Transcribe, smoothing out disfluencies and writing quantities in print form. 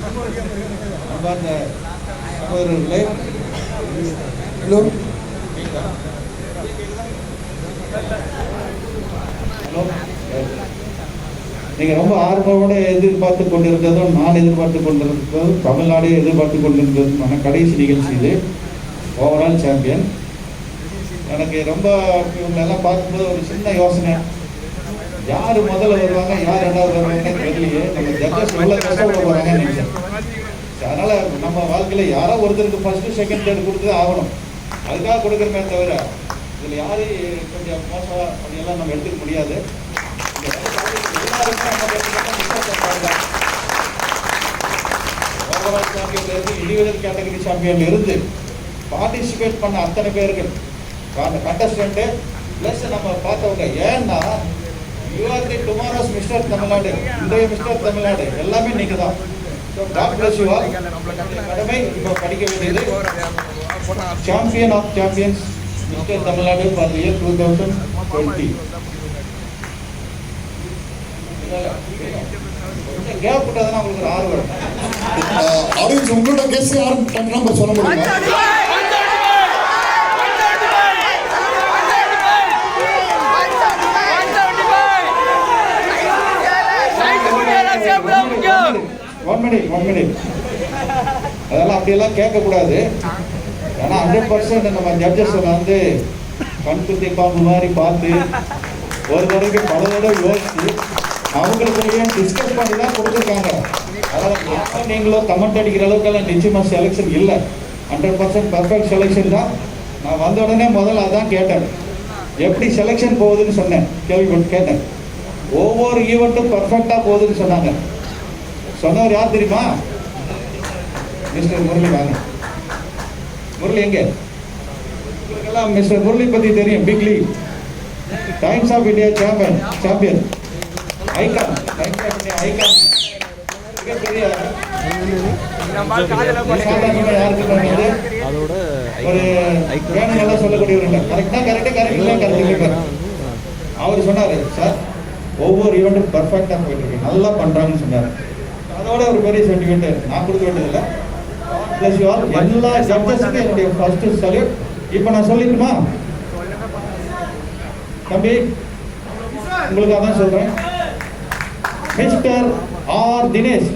அன்பார்ந்த சகோதரர்களே, hello hello, நீங்கள் ரொம்ப ஆர்வமோடு எதிர்பார்த்து கொண்டிருந்ததும் நான் எதிர்பார்த்து கொண்டிருந்ததும் தமிழ்நாடு எதிர்பார்த்து கொண்டிருந்ததுமான கடைசி நிகழ்ச்சி இது. Overall champion. எனக்கு ரொம்ப இவங்களெல்லாம் பார்க்கும்போது ஒரு சின்ன யோசனை, யார் முதல்ல வருவாங்க யார் ரெண்டாவது வருவாங்கன்னு தெரியலையே. நம்ம ஜட்ஜஸ் எவ்வளோ கஷ்டப்பட போகிறாங்கன்னு நினைச்சேன். அதனால் நம்ம வாழ்க்கையில் யாரோ ஒருத்தருக்கு ஃபஸ்ட்டு செகண்ட் தேர்ட் கொடுத்து ஆகணும். அதுக்காக கொடுக்குறமே தவிர இதில் யாரும் கொஞ்சம் மோசம் அப்படியெல்லாம் நம்ம எடுத்துக்க முடியாது. ஓவரால் சாம்பியன்லேருந்து இண்டிவிஜுவல் கேட்டகரி சாம்பியன்ல இருந்து பார்ட்டிசிபேட் பண்ண அத்தனை பேர்கள் அந்த கண்டஸ்டன்ட்டு ப்ளஸ் நம்ம பார்த்தவங்க. ஏன்னா you are the tomorrow's Mister Tamil Nadu, இன்றைய மிஸ்டர் தமிழ்நாடு எல்லாமே நீங்கள் தான். So God bless you all. கடமை இப்போ படிக்க வேண்டியது champion of champions Mister Tamil Nadu for the year 2020. Gap விட்டாதான் உங்களுக்கு ஒரு ஆர்வம். ஆடியன்ஸ் உங்களோட கெஸ் யாரும் நம்பர் சொல்ல முடியுமா? ஒன் மினிட் அதெல்லாம் அப்படியெல்லாம் கேட்கக்கூடாது. ஏன்னா 100% நம்ம ஜட்ஜஸ் வந்து கண் குத்தி பாம்பு மாதிரி பார்த்து ஒரு தடவைக்கு பல தடவை யோசிச்சு அவங்களுக்குள்ளேயே டிஸ்கஸ் பண்ணி தான் கொடுத்துருக்காங்க. அதனால் நீங்களும் கமெண்ட் அடிக்கிற அளவுக்கெல்லாம் நிச்சயமாக செலெக்ஷன் இல்லை. 100% பர்ஃபெக்ட் செலெக்ஷன் தான். நான் வந்த உடனே முதல்ல அதான் கேட்டேன், எப்படி செலெக்ஷன் போகுதுன்னு சொன்னேன். கேட்டேன், ஒவ்வொரு ஈவெண்ட்டும் பர்ஃபெக்டாக போகுதுன்னு சொன்னாங்க. சொன்னவர் யார் தெரியுமா? மிஸ்டர் முரளி. வாங்க முரளி எங்கே? உங்களுக்கெல்லாம் மிஸ்டர் முரளி பற்றி தெரியும். Big league, Times of India champion, icon, Times of India icon. மிகப்பெரிய ஒரு வேணுங்கெல்லாம் சொல்லக்கூடியவர்கள். கரெக்டாக அவர் சொன்னார், சார் ஒவ்வொரு ஈவெண்ட்டும் பர்ஃபெக்டாக போயிட்டு இருக்கு, நல்லா பண்ணுறாங்கன்னு சொன்னார். அதோட ஒரு பெரிய சர்டிஃபிகேட் நான் கொடுக்க வேண்டியதில்லை. ப்ளஸ் யூ ஆல் எல்லா ஜட்ஜஸுக்கும் என்னுடைய ஃபர்ஸ்ட் சல்யூட். இப்போ நான் சொல்லிட்டுமா தம்பி? உங்களுக்கு அதான் சொல்கிறேன், மிஸ்டர் ஆர் தினேஷ்.